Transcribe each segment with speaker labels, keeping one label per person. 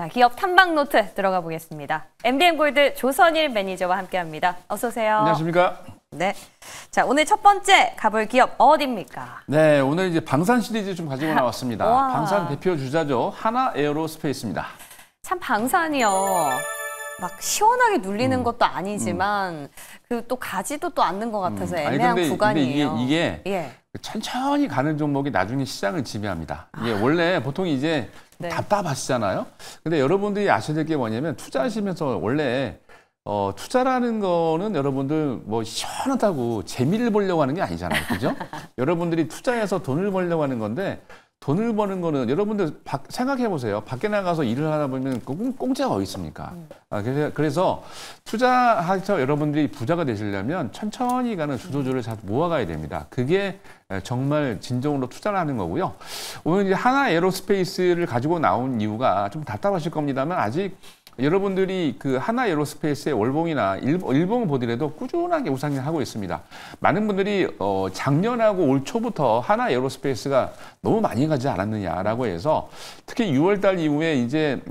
Speaker 1: 자, 기업 탐방 노트 들어가 보겠습니다. MBN골드 조선일 매니저와 함께합니다. 어서 오세요.
Speaker 2: 안녕하십니까?
Speaker 1: 네. 자, 오늘 첫 번째 가볼 기업 어디입니까?
Speaker 2: 네, 오늘 이제 방산 시리즈 좀 가지고 나왔습니다.
Speaker 1: 와.
Speaker 2: 방산 대표 주자죠. 하나에어로스페이스입니다.
Speaker 1: 참 방산이요. 막 시원하게 눌리는 것도 아니지만 그 또 가지도 또 않는 것 같아서 애매한 구간이에요.
Speaker 2: 근데 이게
Speaker 1: 예.
Speaker 2: 천천히 가는 종목이 나중에 시장을 지배합니다. 이게 원래 보통 이제
Speaker 1: 네.
Speaker 2: 답답하시잖아요. 근데 여러분들이 아셔야 될 게 뭐냐면 투자하시면서 원래 투자라는 거는 여러분들 뭐 시원하다고 재미를 보려고 하는 게 아니잖아요. 그죠? 여러분들이 투자해서 돈을 벌려고 하는 건데 돈을 버는 거는 여러분들 생각해 보세요. 밖에 나가서 일을 하다 보면 공짜가 어디 있습니까? 그래서 투자해서 여러분들이 부자가 되시려면 천천히 가는 주도주를 잘 모아가야 됩니다. 그게 정말 진정으로 투자를 하는 거고요. 오늘 이제 하나에어로스페이스를 가지고 나온 이유가 좀 답답하실 겁니다만 아직 여러분들이 그 하나에어로스페이스의 월봉이나 일봉을 보더라도 꾸준하게 우상향을 하고 있습니다. 많은 분들이 작년하고 올 초부터 하나에어로스페이스가 너무 많이 가지 않았느냐라고 해서 특히 6월달 이후에 이제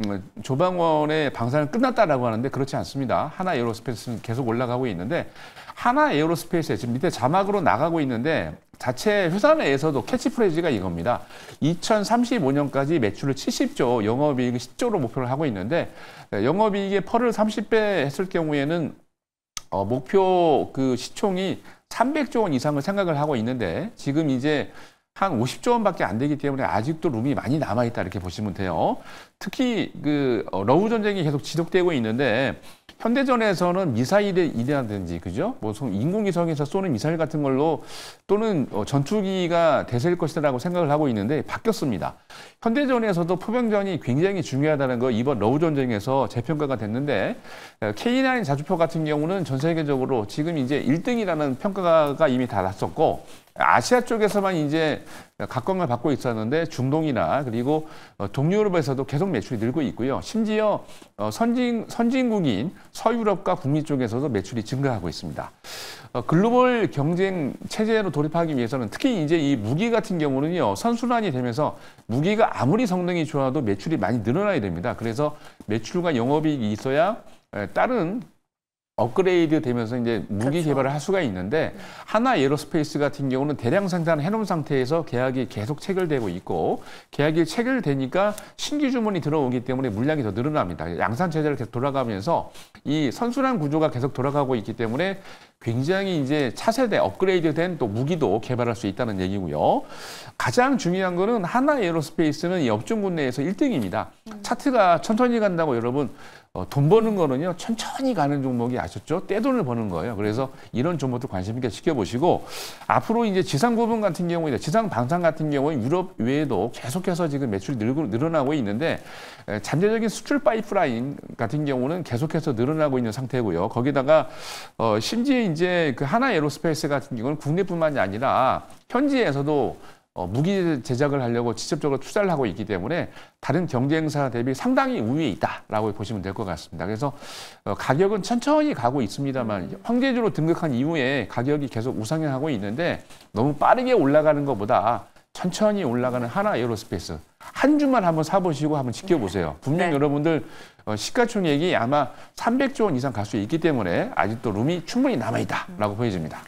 Speaker 2: 조방원의 방산은 끝났다라고 하는데 그렇지 않습니다. 하나에어로스페이스는 계속 올라가고 있는데 하나에어로스페이스에 지금 밑에 자막으로 나가고 있는데 자체 회사 내에서도 캐치프레이즈가 이겁니다. 2035년까지 매출을 70조, 영업이익을 10조로 목표를 하고 있는데 영업이익의 펄을 30배 했을 경우에는 목표 그 시총이 300조 원 이상을 생각을 하고 있는데 지금 이제 한 50조 원밖에 안 되기 때문에 아직도 룸이 많이 남아있다 이렇게 보시면 돼요. 특히 그 러우 전쟁이 계속 지속되고 있는데 현대전에서는 미사일이라든지 그죠? 뭐 인공위성에서 쏘는 미사일 같은 걸로 또는 전투기가 대세일 것이라고 생각을 하고 있는데 바뀌었습니다. 현대전에서도 포병전이 굉장히 중요하다는 거 이번 러우 전쟁에서 재평가가 됐는데 K9 자주포 같은 경우는 전 세계적으로 지금 이제 1등이라는 평가가 이미 다 났었고 아시아 쪽에서만 이제 각광을 받고 있었는데 중동이나 그리고 동유럽에서도 계속 매출이 늘고 있고요. 심지어 선진국인 서유럽과 북미 쪽에서도 매출이 증가하고 있습니다. 글로벌 경쟁 체제로 돌입하기 위해서는 특히 이제 이 무기 같은 경우는요. 선순환이 되면서 무기가 아무리 성능이 좋아도 매출이 많이 늘어나야 됩니다. 그래서 매출과 영업이익이 있어야 다른 업그레이드 되면서 이제 무기
Speaker 1: 그렇죠.
Speaker 2: 개발을 할 수가 있는데 하나에어로스페이스 같은 경우는 대량 생산을 해놓은 상태에서 계약이 계속 체결되고 있고 계약이 체결되니까 신규 주문이 들어오기 때문에 물량이 더 늘어납니다. 양산 체제를 계속 돌아가면서 이 선순환 구조가 계속 돌아가고 있기 때문에 굉장히 이제 차세대 업그레이드된 또 무기도 개발할 수 있다는 얘기고요. 가장 중요한 거는 하나에어로스페이스는 이 업종군 내에서 1등입니다. 차트가 천천히 간다고 여러분 돈 버는 거는요 천천히 가는 종목이 아셨죠? 떼돈을 버는 거예요. 그래서 이런 종목도 관심 있게 지켜보시고 앞으로 이제 지상 부분 같은 경우에 지상 방산 같은 경우에 유럽 외에도 계속해서 지금 매출이 늘어나고 있는데 잠재적인 수출 파이프라인 같은 경우는 계속해서 늘어나고 있는 상태고요. 거기다가 심지어 이제 그 하나에어로스페이스 같은 경우는 국내뿐만이 아니라 현지에서도 무기 제작을 하려고 직접적으로 투자를 하고 있기 때문에 다른 경쟁사 대비 상당히 우위에 있다라고 보시면 될 것 같습니다. 그래서 가격은 천천히 가고 있습니다만 황제주로 등극한 이후에 가격이 계속 우상향하고 있는데 너무 빠르게 올라가는 것보다 천천히 올라가는 하나에어로스페이스 한 주만 한번 사보시고 한번 지켜보세요. 분명
Speaker 1: 네.
Speaker 2: 여러분들 시가총액이 아마 300조 원 이상 갈 수 있기 때문에 아직도 룸이 충분히 남아있다라고 보여집니다.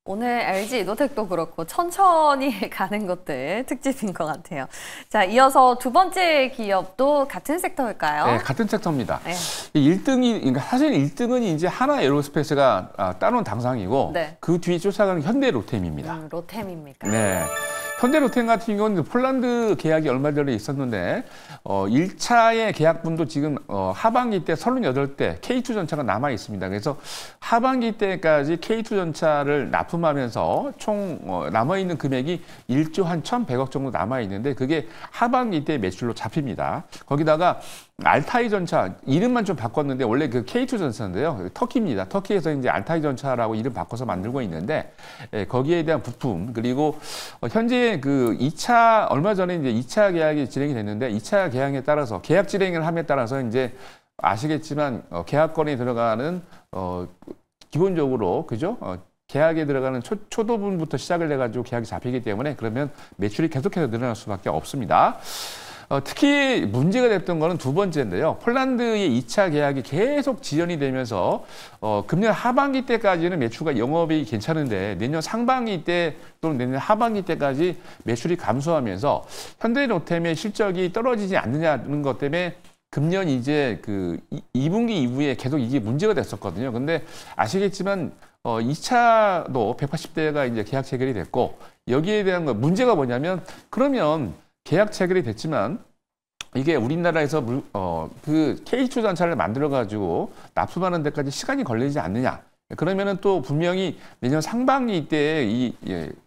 Speaker 1: 오늘 LG 이노텍도 그렇고 천천히 가는 것들 특집인 것 같아요. 자, 이어서 두 번째 기업도 같은 섹터일까요?
Speaker 2: 네, 같은 섹터입니다.
Speaker 1: 네.
Speaker 2: 1등이, 그러니까 사실 1등은 이제 하나에어로스페이스가 따놓은 당상이고
Speaker 1: 네.
Speaker 2: 그 뒤에 쫓아가는 현대로템입니다.
Speaker 1: 로템입니까?
Speaker 2: 네. 현대로템 같은 경우는 폴란드 계약이 얼마 전에 있었는데 1차의 계약분도 지금 하반기 때 38대 K2 전차가 남아 있습니다. 그래서 하반기 때까지 K2 전차를 납품하면서 총 남아 있는 금액이 1조 한 1,100억 정도 남아 있는데 그게 하반기 때 매출로 잡힙니다. 거기다가 알타이 전차 이름만 좀 바꿨는데 원래 그 K2 전차인데요. 터키입니다. 터키에서 이제 알타이 전차라고 이름 바꿔서 만들고 있는데 거기에 대한 부품 그리고 현재 그 2차 얼마 전에 이제 2차 계약이 진행이 됐는데 2차 계약에 따라서 계약 진행을 함에 따라서 이제 아시겠지만 계약권에 들어가는 기본적으로 그죠? 계약에 들어가는 초도분부터 시작을 해가지고 계약이 잡히기 때문에 그러면 매출이 계속해서 늘어날 수밖에 없습니다. 특히 문제가 됐던 거는 두 번째인데요. 폴란드의 2차 계약이 계속 지연이 되면서 금년 하반기 때까지는 매출과 영업이 괜찮은데 내년 상반기 때 또는 내년 하반기 때까지 매출이 감소하면서 현대로템의 실적이 떨어지지 않느냐는 것 때문에 금년 이제 그 2분기 이후에 계속 이게 문제가 됐었거든요. 근데 아시겠지만 2차도 180대가 이제 계약 체결이 됐고 여기에 대한 문제가 뭐냐면 그러면 계약 체결이 됐지만 이게 우리나라에서 그 K2전차를 만들어가지고 납품하는 데까지 시간이 걸리지 않느냐. 그러면은 또 분명히 내년 상반기 때 이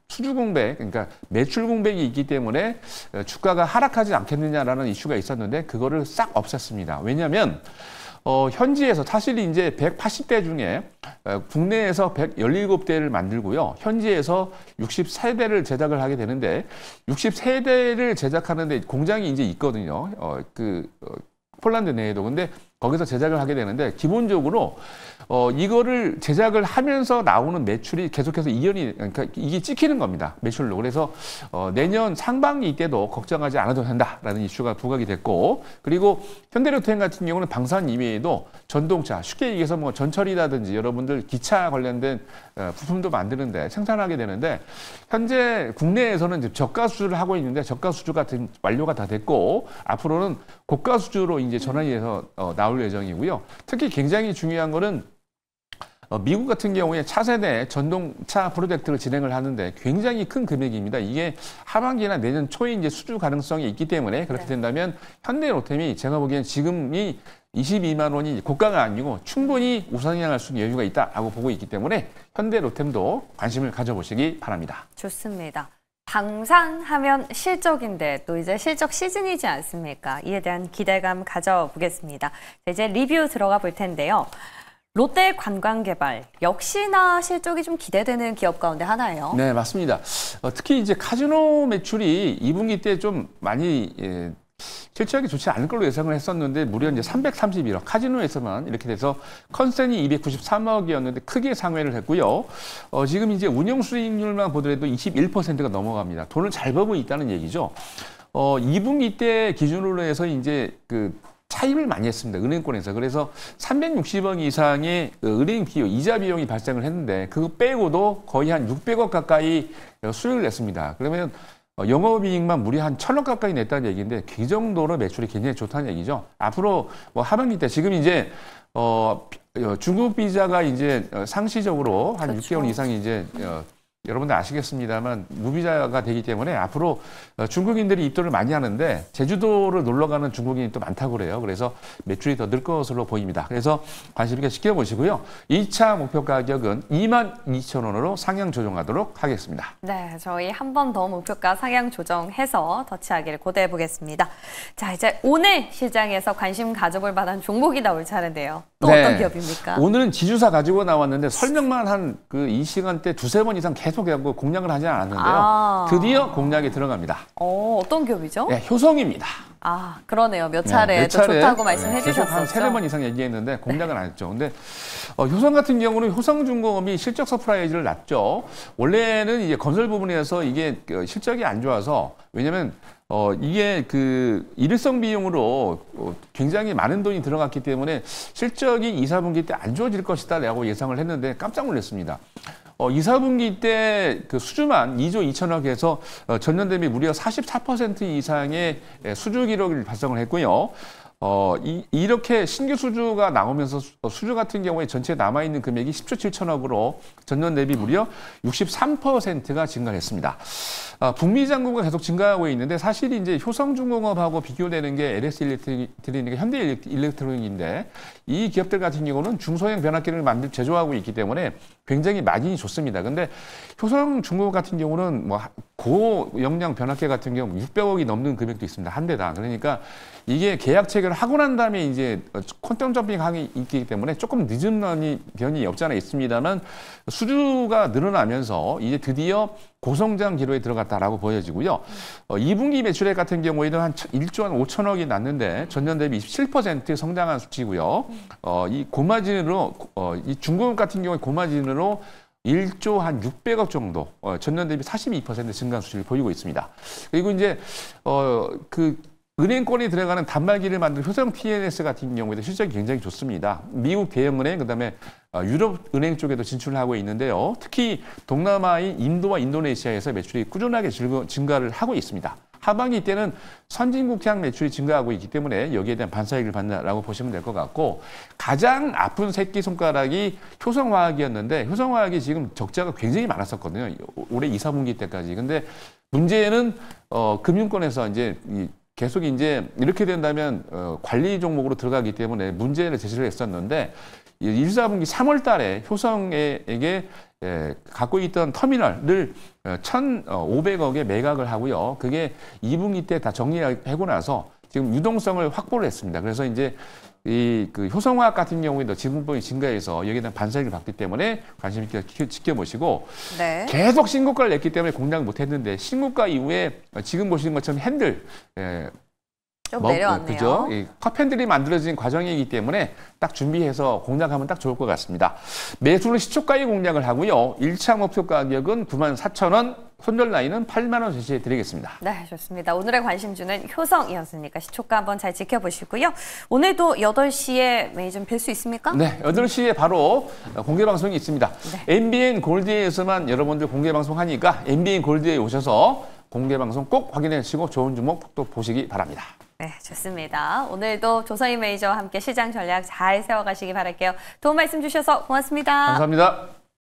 Speaker 2: 수주 공백, 그러니까 매출 공백이 있기 때문에 주가가 하락하지 않겠느냐라는 이슈가 있었는데 그거를 싹 없앴습니다. 왜냐하면 현지에서 사실 이제 180대 중에 국내에서 117대를 만들고요. 현지에서 63대를 제작을 하게 되는데 63대를 제작하는데 공장이 이제 있거든요. 폴란드 내에도. 근데 거기서 제작을 하게 되는데 기본적으로 이거를 제작을 하면서 나오는 매출이 계속해서 그러니까 이게 찍히는 겁니다. 매출로. 그래서 내년 상반기 때도 걱정하지 않아도 된다라는 이슈가 부각이 됐고 그리고 현대로템 같은 경우는 방산 이외에도 전동차, 쉽게 얘기해서 뭐 전철이라든지 여러분들 기차 관련된 부품도 만드는데 생산하게 되는데 현재 국내에서는 이제 저가 수주를 하고 있는데 저가 수주가 완료가 다 됐고 앞으로는 고가 수주로 이제 전환이 돼서 나올 예정이고요. 특히 굉장히 중요한 거는 미국 같은 경우에 차세대 전동차 프로젝트를 진행을 하는데 굉장히 큰 금액입니다. 이게 하반기나 내년 초에 이제 수주 가능성이 있기 때문에 그렇게 된다면 현대로템이 제가 보기엔 지금이 22만 원이 고가가 아니고 충분히 우상향할 수 있는 여유가 있다라고 보고 있기 때문에 현대로템도 관심을 가져보시기 바랍니다.
Speaker 1: 좋습니다. 방산하면 실적인데 또 이제 실적 시즌이지 않습니까? 이에 대한 기대감 가져보겠습니다. 이제 리뷰 들어가 볼 텐데요. 롯데관광개발 역시나 실적이 좀 기대되는 기업 가운데 하나예요.
Speaker 2: 네, 맞습니다. 특히 이제 카지노 매출이 2분기 때 좀 많이 실적이 좋지 않을 걸로 예상을 했었는데 무려 이제 331억 카지노에서만 이렇게 돼서 컨센이 293억이었는데 크게 상회를 했고요. 지금 이제 운영 수익률만 보더라도 21%가 넘어갑니다. 돈을 잘 벌고 있다는 얘기죠. 2분기 때 기준으로 해서 이제 차입을 많이 했습니다. 은행권에서. 그래서 360억 이상의 은행 비용, 이자 비용이 발생을 했는데 그거 빼고도 거의 한 600억 가까이 수익을 냈습니다. 그러면 영업이익만 무려 한 1,000억 가까이 냈다는 얘기인데 그 정도로 매출이 굉장히 좋다는 얘기죠. 앞으로 뭐 하반기 때 지금 이제 중국 비자가 이제 상시적으로 한
Speaker 1: 그렇죠.
Speaker 2: 6개월 이상 이제 여러분들 아시겠습니다만 무비자가 되기 때문에 앞으로 중국인들이 입도를 많이 하는데 제주도를 놀러 가는 중국인이 또 많다고 그래요. 그래서 매출이 더 늘 것으로 보입니다. 그래서 관심 있게 지켜보시고요. 2차 목표 가격은 22,000원으로 상향 조정하도록 하겠습니다.
Speaker 1: 네, 저희 한 번 더 목표가 상향 조정해서 터치하기를 고대해 보겠습니다. 자, 이제 오늘 시장에서 관심 가져볼 만한 종목이 나올 차례인데요. 또
Speaker 2: 네.
Speaker 1: 어떤 기업입니까?
Speaker 2: 오늘은 지주사 가지고 나왔는데 설명만 한 이 시간대 두세 번 이상 계속 해갖고 공략을 하지 않았는데요. 드디어 공략에 들어갑니다.
Speaker 1: 어떤 기업이죠?
Speaker 2: 네, 효성입니다.
Speaker 1: 아, 그러네요. 몇 차례
Speaker 2: 몇
Speaker 1: 또 좋다고 말씀해
Speaker 2: 계속
Speaker 1: 주셨었죠.
Speaker 2: 한 세네 번 이상 얘기했는데 공략은 안 했죠. 근데 효성 같은 경우는 효성중공업이 실적 서프라이즈를 났죠. 원래는 이제 건설 부분에서 이게 실적이 안 좋아서 왜냐면 이게 일회성 비용으로 굉장히 많은 돈이 들어갔기 때문에 실적이 2, 4분기 때 안 좋아질 것이다라고 예상을 했는데 깜짝 놀랐습니다. 2, 4분기 때 수주만 2조 2천억에서 전년 대비 무려 44% 이상의 수주 기록을 발생을 했고요. 이렇게 신규 수주가 나오면서 수주 같은 경우에 전체 남아있는 금액이 10조 7천억으로 전년 대비 무려 63%가 증가했습니다. 북미 잔고가 계속 증가하고 있는데 사실 이제 효성중공업하고 비교되는 게 LS 일렉트로닉, 현대 일렉트로닉인데 이 기업들 같은 경우는 중소형 변압기를 제조하고 있기 때문에 굉장히 마진이 좋습니다. 근데 효성중공업 같은 경우는 뭐 고용량 변압기 같은 경우 600억이 넘는 금액도 있습니다. 한 대당. 그러니까 이게 계약 체결을 하고 난 다음에 이제 콘텀 점핑하기 있기 때문에 조금 늦은 면이 없지 않아 있습니다만 수주가 늘어나면서 이제 드디어 고성장 기로에 들어갔다라고 보여지고요. 2분기 매출액 같은 경우에는 한 1조 한 5천억이 났는데 전년 대비 27% 성장한 수치고요. 이 고마진으로 이 중공업 같은 경우에 고마진으로 1조 한 600억 정도 전년 대비 42% 증가한 수치를 보이고 있습니다. 그리고 이제 은행권이 들어가는 단말기를 만드는 효성 TNS 같은 경우에도 실적이 굉장히 좋습니다. 미국 대형은행, 그다음에 유럽 은행 쪽에도 진출을 하고 있는데요. 특히 동남아인 인도와 인도네시아에서 매출이 꾸준하게 증가를 하고 있습니다. 하반기 때는 선진국향 매출이 증가하고 있기 때문에 여기에 대한 반사이익을 받는다라고 보시면 될 것 같고, 가장 아픈 새끼손가락이 효성화학이었는데 효성화학이 지금 적자가 굉장히 많았었거든요. 올해 2, 4분기 때까지. 근데 문제는 금융권에서 이제 계속 이제 이렇게 된다면 관리 종목으로 들어가기 때문에 문제를 제시를 했었는데 1, 4분기 3월 달에 효성에게 갖고 있던 터미널을 1,500억에 매각을 하고요. 그게 2분기 때 다 정리하고 나서 지금 유동성을 확보를 했습니다. 그래서 이제 그 효성화학 같은 경우에도 지분법이 증가해서 여기에 대한 반사익을 받기 때문에 관심 있게 지켜보시고,
Speaker 1: 네.
Speaker 2: 계속 신고가를 냈기 때문에 공략을 못했는데 신고가 이후에 지금 보시는 것처럼 핸들
Speaker 1: 좀 내려왔네요.
Speaker 2: 그죠? 컵핸들이 만들어진 과정이기 때문에 딱 준비해서 공략하면 딱 좋을 것 같습니다. 매수는 시초가에 공략을 하고요. 1차 목표 가격은 94,000원, 손절 라인은 8만 원 제시해 드리겠습니다.
Speaker 1: 네, 좋습니다. 오늘의 관심주는 효성이었으니까 시초가 한번 잘 지켜보시고요. 오늘도 8시에 매일 좀 뵐 수 있습니까?
Speaker 2: 네, 8시에 바로 공개 방송이 있습니다.
Speaker 1: 네.
Speaker 2: MBN 골드에서만 여러분들 공개 방송하니까 MBN 골드에 오셔서 공개 방송 꼭 확인해 주시고 좋은 주목 또 보시기 바랍니다.
Speaker 1: 네, 좋습니다. 오늘도 조서희 매니저와 함께 시장 전략 잘 세워가시기 바랄게요. 도움 말씀 주셔서 고맙습니다.
Speaker 2: 감사합니다.